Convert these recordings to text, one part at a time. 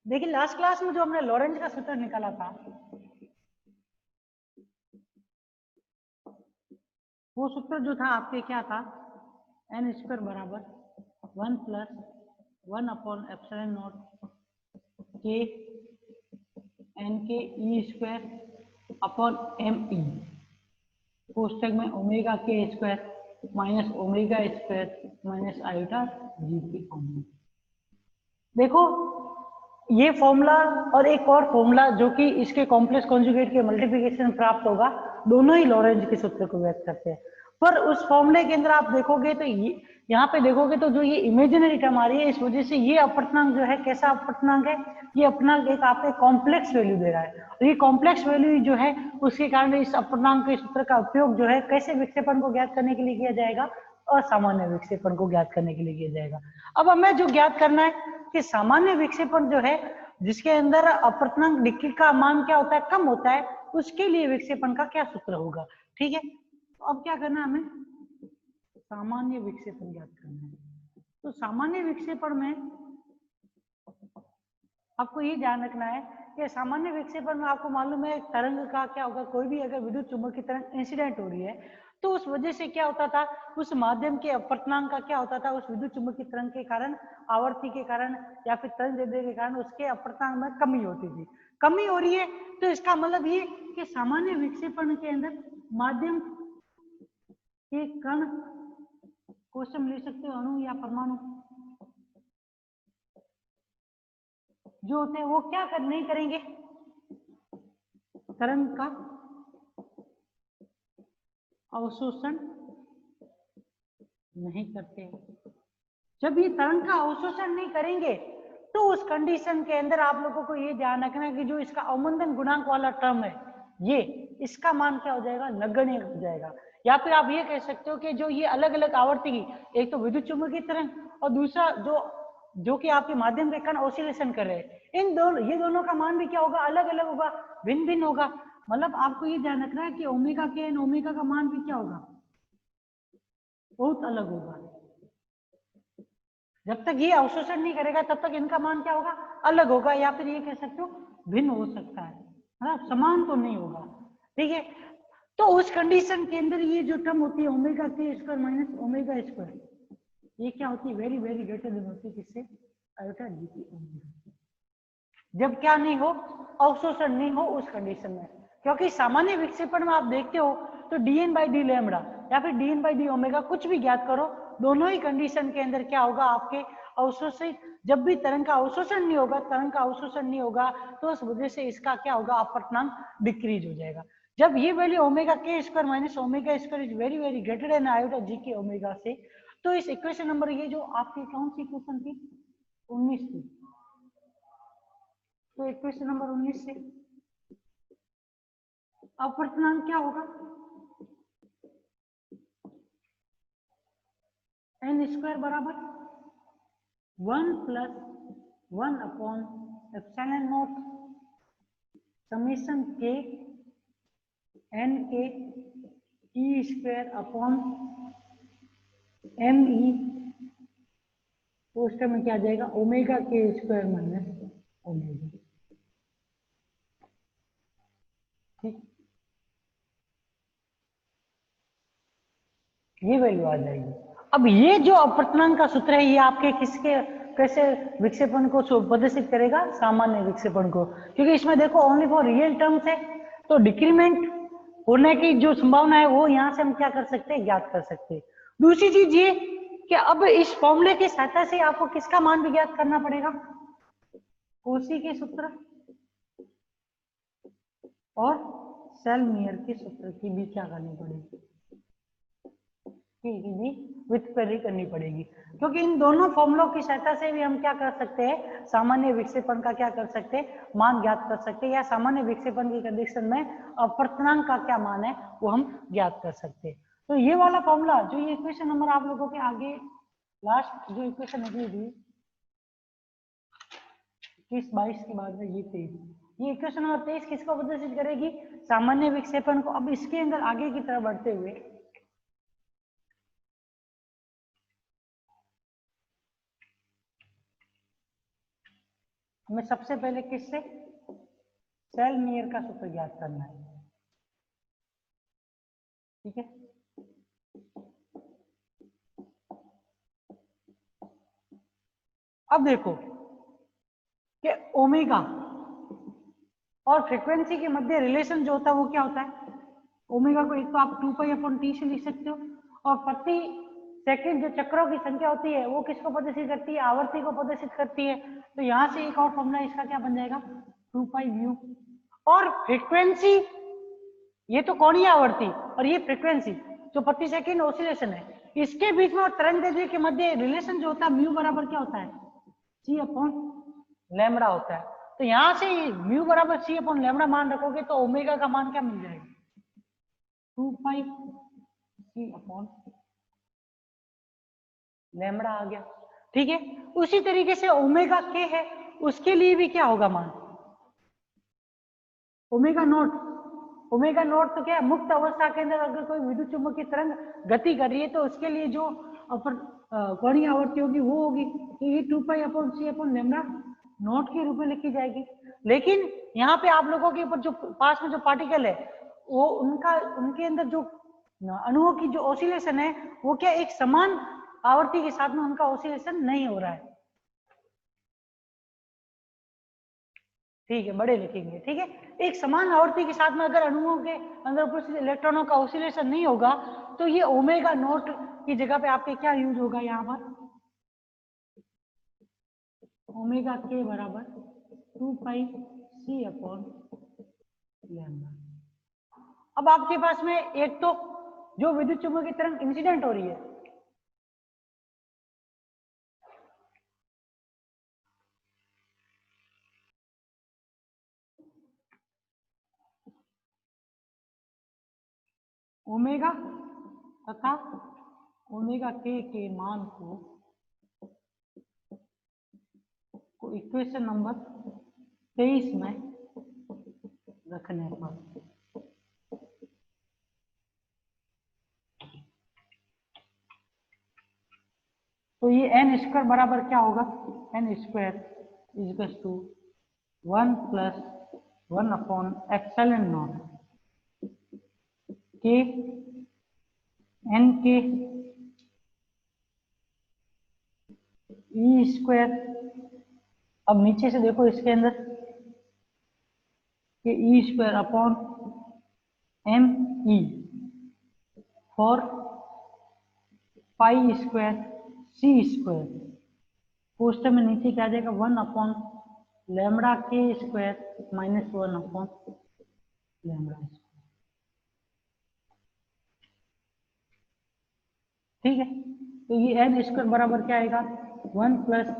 देखिए last class में जो हमने लॉरेंज का सूत्र निकाला था, वो सूत्र जो था आपके क्या था, एन स्क्वायर बराबर 1+1/ε0 के एन के E square upon M E कोष्टक में ओमेगा के square minus omega square minus iota G की ओमेगा। देखो ये फॉर्मूला और एक और फॉर्मूला जो कि इसके कॉम्प्लेक्स कॉन्जुगेट के मल्टीप्लिकेशन प्राप्त होगा, दोनों ही लॉरेंज के सूत्र को व्यक्त करते हैं। पर उस फॉर्मूले के अंदर आप देखोगे तो यहाँ पे देखोगे तो जो ये इमेजिनरी टर्म आ रही है, इस वजह से ये अपवर्तनांक जो है कैसा अपवर्तनांक है, ये अपवर्तनांक एक आपको कॉम्प्लेक्स वैल्यू दे रहा है। और ये कॉम्प्लेक्स वैल्यू जो है उसके कारण इस अपवर्तनांक के सूत्र का उपयोग जो है कैसे विक्षेपण को ज्ञात करने के लिए किया जाएगा, और सामान्य विक्षेपण को ज्ञात करने के लिए किया जाएगा। अब हमें जो ज्ञात करना है कि सामान्य विक्षेपण जो है जिसके अंदर अपवर्तनांक डिक्की का मान क्या होता है, कम होता है, उसके लिए विक्षेपण का क्या सूत्र होगा। ठीक है, तो अब क्या करना है, हमें सामान्य विक्षेपण ज्ञात करना है। तो सामान्य विक्षेपण में आपको ये ध्यान रखना है कि सामान्य विक्षेपण में आपको मालूम है तरंग का क्या होगा, कोई भी अगर विद्युत चुंबकीय की तरंग इंसिडेंट हो रही है तो उस वजह से क्या होता था, उस माध्यम के अपवर्तनांक का क्या होता था, उस विद्युत चुंबकीय की तरंग के कारण, आवर्ती के कारण या फिर तरंग दैर्ध्य के कारण उसके अपवर्तनांक में कमी होती थी। कमी हो रही है तो इसका मतलब ये कि सामान्य विक्षेपण के अंदर माध्यम के कण को हम ले सकते हो अणु या परमाणु जो होते हैं वो क्या नहीं करेंगे, तरंग का अवशोषण नहीं करते। जब ये तरंग का अवशोषण नहीं करेंगे तो उस कंडीशन के अंदर आप लोगों को ये ध्यान रखना है कि जो इसका अवमंदन गुणांक वाला टर्म है, ये इसका मान क्या हो जाएगा, नगण्य हो जाएगा। या फिर आप ये कह सकते हो कि जो ये अलग अलग आवर्ती की, एक तो विद्युत चुंबकीय तरंग और दूसरा जो कि आपके माध्यम के कण ऑसिलेशन कर रहे हैं, इन दोनों, ये दोनों का मान भी क्या होगा, अलग अलग होगा, भिन्न भिन्न होगा। मतलब आपको ये ध्यान रखना है कि ओमेगा के एन ओमेगा का मान भी क्या होगा, बहुत अलग होगा। जब तक ये अवशोषण नहीं करेगा तब तक इनका मान क्या होगा, अलग होगा, या फिर ये कह सकते हो भिन्न हो सकता है ना, समान तो नहीं होगा। ठीक है, तो उस कंडीशन के अंदर ये जो टर्म होती है ओमेगा के स्क्वायर माइनस ओमेगा स्क्वायर, ये क्या होती है, वेरी वेरी ग्रेटर देन होती है किससे, आयोटा जी की ओमेगा। जब क्या नहीं हो, अवशोषण नहीं हो उस कंडीशन में। क्योंकि सामान्य विक्षेपण में आप देखते हो तो dn बाई डी लैम्बडा या फिर dn बाई डी ओमेगा कुछ भी ज्ञात करो, दोनों ही कंडीशन के अंदर क्या होगा, आपके अवशोषित, जब भी तरंग का अवशोषण नहीं होगा, तरंग का अवशोषण नहीं होगा तो उस वजह से इसका क्या होगा, अपवर्तनांक डिक्रीज हो जाएगा। जब ये वैल्यू ओमेगा के square minus omega square is very very greater than iota G के ओमेगा से, तो इस इक्वेशन नंबर, ये जो आपकी कौन सी इक्वेशन थी, 19 थी, तो इक्वेशन नंबर 19 से अपवर्तनांक क्या होगा, एन स्क्वायर बराबर 1+1/ε0 समेशन के एन के E square upon M E पोस्टर में क्या आ जाएगा, ओमेगा के स्क्वायर माइनस ओमेगा। ठीक, ये वैल्यू आ जाएगी। अब ये जो अपवर्तनांक का सूत्र है, ये आपके किसके, कैसे विक्षेपण को प्रदर्शित करेगा, सामान्य विक्षेपण को, क्योंकि इसमें देखो ओनली फॉर रियल टर्म्स है, तो डिक्रीमेंट होने की जो संभावना है वो यहां से हम क्या कर सकते हैं, ज्ञात कर सकते हैं। दूसरी चीज ये कि अब इस फॉर्मूले की सहायता से आपको किसका मान भी ज्ञात करना पड़ेगा, कोशी के सूत्र और सेलमियर के सूत्र की भी क्या करनी पड़ेगी, की भी व्युत्पत्ति करनी पड़ेगी। क्योंकि इन दोनों फॉर्मूलों की सहायता से भी हम क्या कर सकते हैं, सामान्य विक्षेपण का क्या कर सकते हैं, मान ज्ञात कर सकते हैं, या सामान्य विक्षेपण की कंडीशन में अपवर्तनांक का क्या मान है वो हम ज्ञात कर सकते हैं। तो ये वाला फॉर्मूला, जो ये इक्वेशन नंबर आप लोगों के आगे लास्ट जो इक्वेशन निकली थी 21-22 के बाद में, ये 23, ये इक्वेशन नंबर 23 किसको प्रदर्शित करेगी, सामान्य विक्षेपण को। अब इसके अंदर आगे की तरफ बढ़ते हुए हमें सबसे पहले किससे सेलमियर का सूत्र ज्ञात करना है। ठीक है, अब देखो कि ओमेगा और फ्रीक्वेंसी के मध्य रिलेशन जो होता है वो क्या होता है। ओमेगा को एक तो आप 2π/T से लिख सकते हो, और प्रति सेकंड जो चक्रों की संख्या होती है वो किसको प्रदर्शित करती है, आवृत्ति को प्रदर्शित करती है। तो यहां से एक और फॉर्मूला इसका क्या बन जाएगा, 2πν। और फ्रीक्वेंसी, ये तो कोणीय आवृत्ति और ये फ्रीक्वेंसी जो प्रति सेकंड ऑसिलेशन है, इसके बीच में और तरंग दैर्ध्य के मध्य रिलेशन जो होता है म्यू बराबर क्या होता है, c/λ होता है। तो यहां से म्यू बराबर c/λ मान रखोगे तो ओमेगा का मान क्या मिल जाएगा, 2π c/λ आ गया। ठीक है, उसी तरीके से ओमेगा के है, उसके लिए भी क्या होगा मान, ओमेगा नॉट। ओमेगा नॉट तो क्या है, मुक्त अवस्था के अंदर अगर कोई विद्युत चुम्बकीय तरंग गति कर रही है तो उसके लिए जो कोणीय आवृत्ति होगी वो होगी, तो ये 2π/c/λ नॉट के रूप में लिखी जाएगी। लेकिन यहाँ पे आप लोगों के ऊपर जो पास में जो पार्टिकल है वो उनके अंदर जो अणुओं की जो ऑसिलेशन है वो क्या एक समान आवृत्ति के साथ में उनका ऑसिलेशन नहीं हो रहा है। ठीक है, बड़े लिखेंगे। ठीक है, एक समान आवृत्ति के साथ में अगर अणुओं के अंदर उपस्थित इलेक्ट्रॉनों का ऑसिलेशन नहीं होगा तो ये ओमेगा नॉट की जगह पे आपके क्या यूज होगा, यहाँ पर ओमेगा के बराबर 2πc/λ। अब आपके पास में एक तो जो विद्युत चुम्बकीय तरंग इंसिडेंट हो रही है, ओमेगा तथा ओमेगा के मान को इक्वेशन नंबर 23 में रखने पर तो ये n स्क्वायर बराबर क्या होगा, n स्क्वायर इक्वल्स टू 1 + 1/ε0 के n के ई स्क्वायर। अब नीचे से देखो इसके अंदर कि E square upon M E for pi square C square, पोस्टर में नीचे क्या आ जाएगा 1/λ के स्क्वायर माइनस 1/λ स्क्वायर। ठीक है, तो ये n स्क्वायर बराबर क्या आएगा 1 +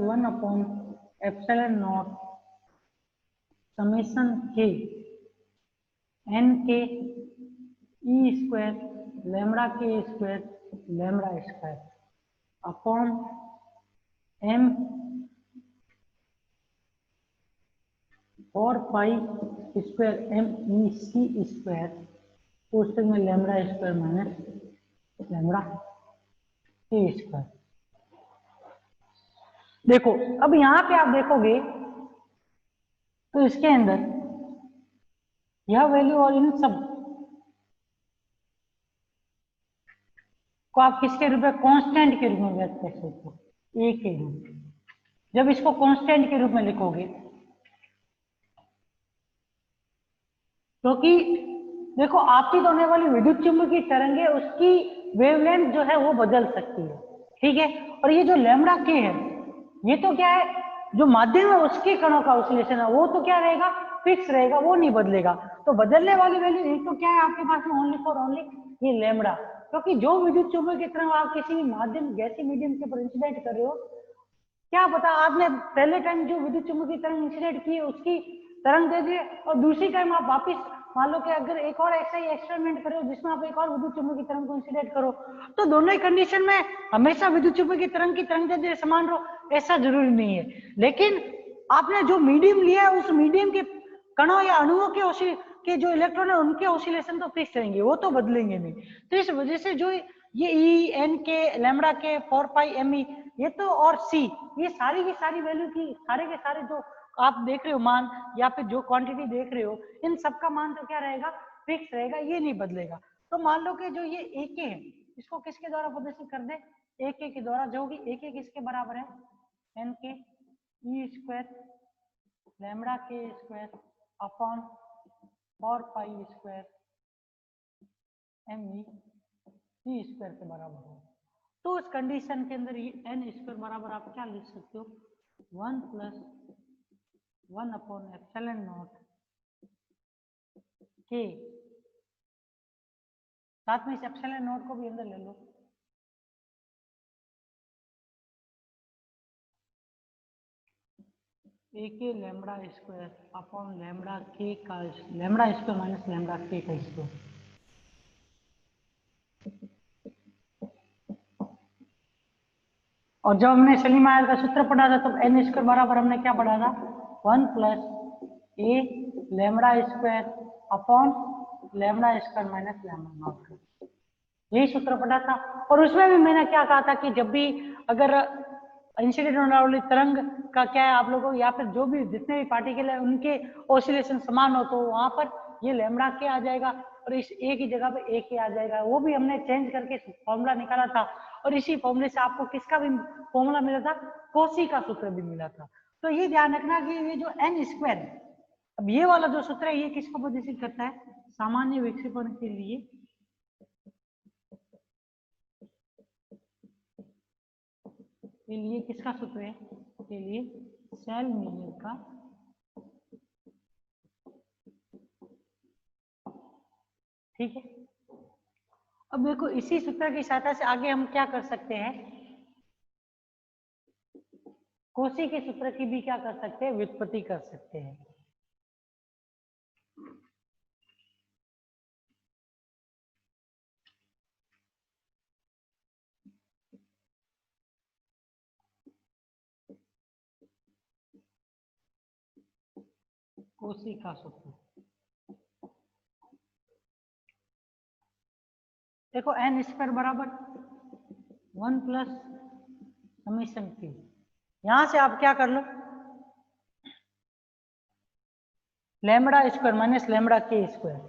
1/ε0 समेशन के n के ई स्क्वायर लैम्ब्डा के square lambda square upon m और पाई स्क्वायर m ई सी स्क्वायर कोष्टक में लैम्ब्डा स्क्वायर माइनस लैम्ब्डा के स्क्वायर। देखो अब यहां पे आप देखोगे तो इसके अंदर यह वैल्यू और इन सब को आप किसके रूप में, कांस्टेंट के रूप में व्यक्त कर सकते हो, ए के रूप में। जब इसको कांस्टेंट के रूप में लिखोगे क्योंकि देखो आपतित होने वाली विद्युत चुम्बकीय तरंग है उसकी वेवलेंथ जो है वो बदल सकती है। ठीक है, और ये जो लैम्ब्डा के है ये तो क्या है, जो माध्यम है उसके कणों का ऑसिलेशन है वो तो क्या रहेगा, फिक्स रहेगा, वो नहीं बदलेगा। तो बदलने वाली वैल्यू एक तो क्या है आपके पास में ओनली फॉर ओनली ये लैम्ब्डा, क्योंकि जो विद्युत चुम्बकीय तरंग आप किसी भी माध्यम गैसीय मीडियम के ऊपर इंसिडेंट कर रहे हो, क्या पता आपने पहले टाइम जो विद्युत चुम्बकीय तरंग इंसिडेंट की उसकी तरंग दे दी और दूसरी टाइम आप वापस मान लो कि अगर एक और ऐसा ही एक्सपेरिमेंट करो जिसमें आप एक और विद्युत चुम्बकीय तरंग को इंसिडेंट करो तो दोनों ही कंडीशन में हमेशा विद्युत चुम्बकीय तरंग की तरंग दैर्ध्य समान रहो ऐसा जरूरी नहीं है। लेकिन आपने जो मीडियम लिया है उस मीडियम के कणों या अणुओं के जो इलेक्ट्रॉन है उनके ऑसिलेशन तो फिक्स रहेंगे, वो तो बदलेंगे नहीं। तो इस वजह से जो ये ई एन के लैम्ब्डा के 4 पाई एम ई ये तो और सी ये सारी की सारी वैल्यू की सारे के सारे जो आप देख रहे हो मान या फिर जो क्वांटिटी देख रहे हो, इन सबका मान तो क्या रहेगा, फिक्स रहेगा, ये नहीं बदलेगा। तो मान लो कि जो ये ए के है, इसको किसके द्वारा प्रदर्शित कर दे, ए के द्वारा, जो कि ए के किसके बराबर है, एन के ई स्क्वायर लैम्बडा के square upon 4 pi square M E C square के बराबर हो। तो इस कंडीशन के अंदर ये एन स्क्वायर बराबर आप क्या लिख सकते हो, 1 प्लस 1 अपॉन एप्सिलॉन नॉट के, साथ में इस एप्सिलॉन नॉट को भी अंदर ले लो, ए k lambda square upon lambda k का lambda square minus lambda k का स्क्वायर। और जब हमने सलीम आयल का सूत्र पढ़ा था तब एन स्क्वायर बराबर हमने क्या पढ़ा था, 1 प्लस ए lambda square upon lambda square minus lambda naught, यही सूत्र पढ़ा था। और उसमें भी मैंने क्या कहा था कि जब भी अगर इंसिडेंट होने वाली तरंग का क्या है आप लोगों को, या फिर जो भी जितने भी पार्टिकल है उनके ऑसिलेशन समान हो, तो वहां पर ये लैम्बडा के आ जाएगा और इस ए की जगह पे ए के आ जाएगा। वो भी हमने चेंज करके फॉर्मूला निकाला था और इसी फॉर्मूले से आपको किसका भी फॉर्मूला मिला था, कोसी का सूत्र भी मिला था। तो ये ध्यान रखना कि ये जो एन स्क्वायर है, अब ये वाला जो सूत्र है ये किसको प्रदर्शित करता है, सामान्य विक्षेपण के लिए किसका सूत्र है, के लिए शेल-मिलर का ठीक है। अब देखो इसी सूत्र की सहायता से आगे हम क्या कर सकते हैं, कोसी के सूत्र की भी क्या कर सकते हैं, व्युत्पत्ति कर सकते हैं। कोसी का सूत्र देखो एन स्क्वायर बराबर 1 प्लस समेशन के, यहां से आप क्या कर लो, लैम्बडा स्क्वायर माइनस लैम्बडा के स्क्वायर,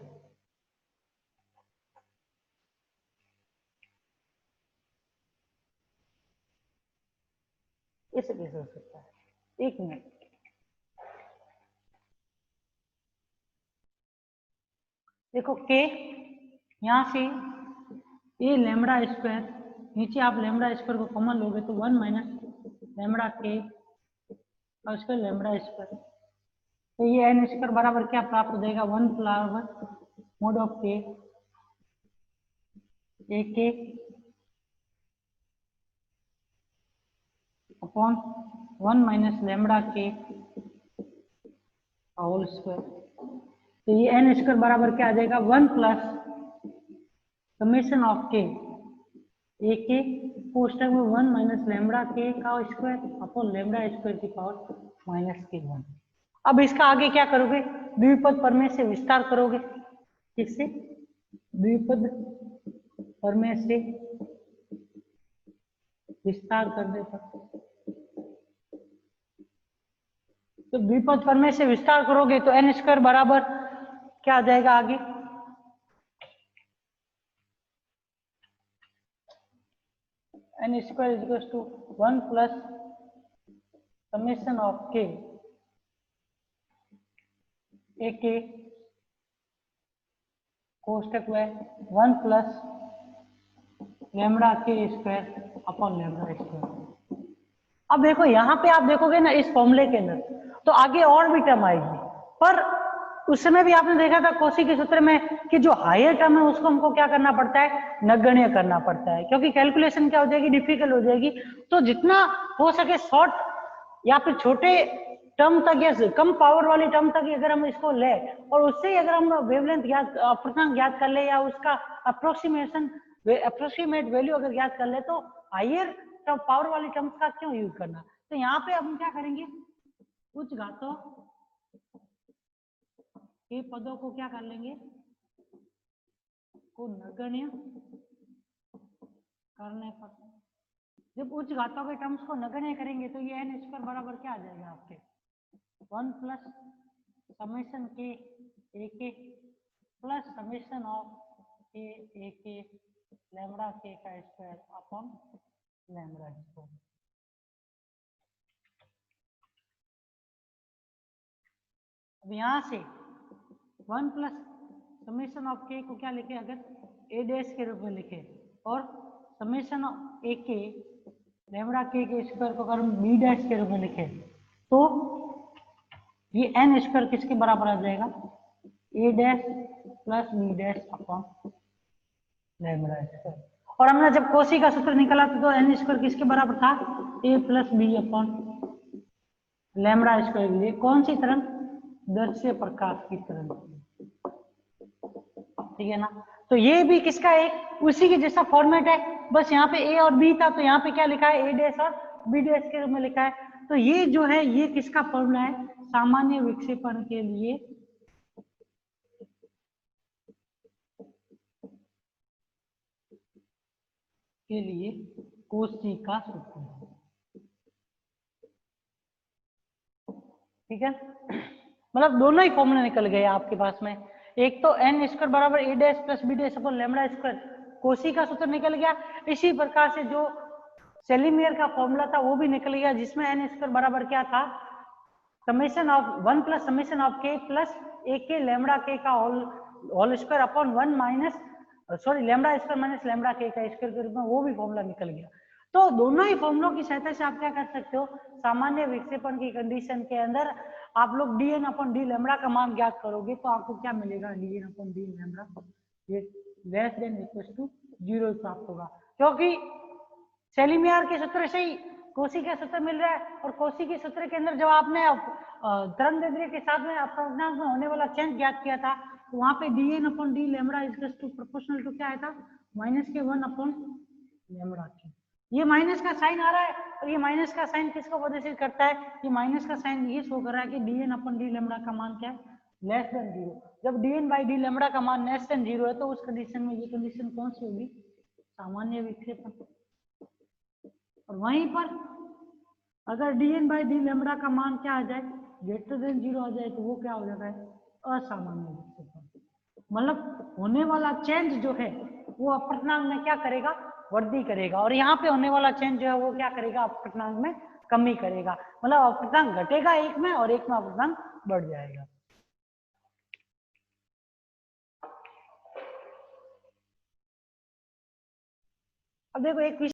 ऐसे कैसे हो सकता है, एक मिनट, देखो के यहां से ए लैम्बडा स्क्वायर, नीचे आप लैम्बडा स्क्वायर को कॉमन लोगे तो 1 माइनस लैम्बडा के और स्क्वायर लैम्बडा स्क्वायर, तो ये एन स्क्वायर बराबर क्या प्राप्त हो जाएगा, 1 बराबर मोड ऑफ के ए के अपॉन 1 माइनस लैम्बडा के होल स्क्वायर। तो ये एन स्क्वायर बराबर क्या आ जाएगा, 1 plus summation of k a k कोष्टक में 1 माइनस लैम्बडा के का स्क्वायर अपॉन लैम्बडा स्क्वायर की पावर माइनस के 1। अब इसका आगे क्या करोगे, द्विपद प्रमेय से विस्तार करोगे, किससे, द्विपद प्रमेय से विस्तार करने पर, तो द्विपद प्रमेय से विस्तार करोगे तो एन स्क्वायर बराबर क्या आ जाएगा आगे, n square equals to 1 plus summation of k a k कोष्टक में 1 प्लस लैम्बडा के स्क्वायर अपॉन लैम्बडा स्क्वायर। अब देखो यहाँ पे आप देखोगे ना इस फॉर्मूले के अंदर तो आगे और भी टर्म आएगी, पर उस समय भी आपने देखा था कोसी के सूत्र में कि जो हायर टर्म है उसको हमको क्या करना पड़ता है, नगण्य करना पड़ता है, क्योंकि कैलकुलेशन क्या हो जाएगी, डिफिकल्ट हो जाएगी। तो जितना हो सके शॉर्ट या फिर छोटे टर्म तक या कम पावर वाली टर्म तक अगर हम इसको ले और उससे ही अगर हम वेवलेंथ ज्ञात अपूर्णांक ज्ञात कर ले या उसका अप्रोक्सीमेट वैल्यू अगर ज्ञात कर ले, तो हायर पावर वाली टर्म्स का क्यों यूज करना। तो यहाँ पे हम क्या करेंगे, उच्च घातों के पदों को क्या कर लेंगे, को नगण्य करने पर, जब उच्च घातों के टर्म्स को नगण्य करेंगे तो ये एन स्क्वायर बराबर क्या आ जाएगा आपके, 1 प्लस समेशन के ए के plus summation of k a k lambda k का स्क्वायर अपॉन लैम्बडा स्क्वायर। अब यहां से 1 प्लस समेशन ऑफ के को क्या लिखे, अगर ए डैश के रूप में लिखे, और summation of A k lambda के स्क्वायर को अगर हम बी डैश के रूप में लिखे, तो ये एन स्क्वायर किसके बराबर आ जाएगा, A dash plus B dash upon lambda square. और हमने जब कोसी का सूत्र निकाला था तो एन स्क्वायर किसके बराबर था, A plus B upon lambda square के लिए कौन सी तरंग, दृश्य प्रकाश की तरंग, ठीक है ना। तो ये भी किसका एक उसी के जैसा फॉर्मेट है, बस यहाँ पे ए और बी था तो यहाँ पे क्या लिखा है, ए डैश और बी डैश के रूप में लिखा है। तो ये जो है ये किसका फॉर्मूला है, सामान्य विक्षेपण के लिए कोशी का सूत्र, ठीक है। मतलब दोनों ही फॉर्मूला निकल गए आपके पास में, एक तो एन स्क्वायर बराबर A dash plus B dash upon lambda square, Cauchy का सूत्र निकल गया। इसी प्रकार से जो सेलिमियर का फॉर्मूला था वो भी निकल गया, जिसमें एन स्क्वायर बराबर क्या था, summation of 1 plus summation of k plus a k lambda k का whole square upon 1 minus lambda square minus lambda k का स्क्वायर के रूप में वो भी फॉर्मूला निकल गया। तो दोनों ही फॉर्मूलों की सहायता से आप क्या कर सकते हो, सामान्य विक्षेपण की कंडीशन के अंदर आप लोग d n upon d lambda का मान ज्ञात करोगे तो आपको क्या मिलेगा, d n upon d lambda ये लेस देन इक्वल टू 0 प्राप्त होगा, क्योंकि सेलिमियर के सूत्र से ही कोशी का सूत्र मिल रहा है। और कोशी के सूत्र के अंदर जब आपने तरंगदैर्ध्य के साथ में अपूर्णांक में होने वाला चेंज ज्ञात किया था तो वहां पे d n upon d lambda equal to proportional to क्या आया था, माइनस के 1 अपॉन लैम्बडा के। ये माइनस का साइन आ रहा है और ये माइनस का साइन किसको प्रदर्शित करता है, ये माइनस का साइन ये शो कर रहा है कि d n upon d lambda का मान क्या है, लेस देन 0। जब d n by d lambda का मान लेस देन 0 है तो उस कंडीशन में ये कंडीशन कौन सी होगी, सामान्य विक्षेपण। और वहीं पर अगर d n by d lambda का मान क्या आ जाए, ग्रेटर देन 0 आ जाए तो वो क्या हो जाता है, असामान्य विक्षेपण। मतलब होने वाला चेंज जो है वो अपूर्णांक में क्या करेगा, वृद्धि करेगा, और यहाँ पे होने वाला चेंज जो है वो क्या करेगा, अपूर्णांक में कमी करेगा। मतलब अपूर्णांक घटेगा एक में और एक में अपूर्णांक बढ़ जाएगा। अब देखो एक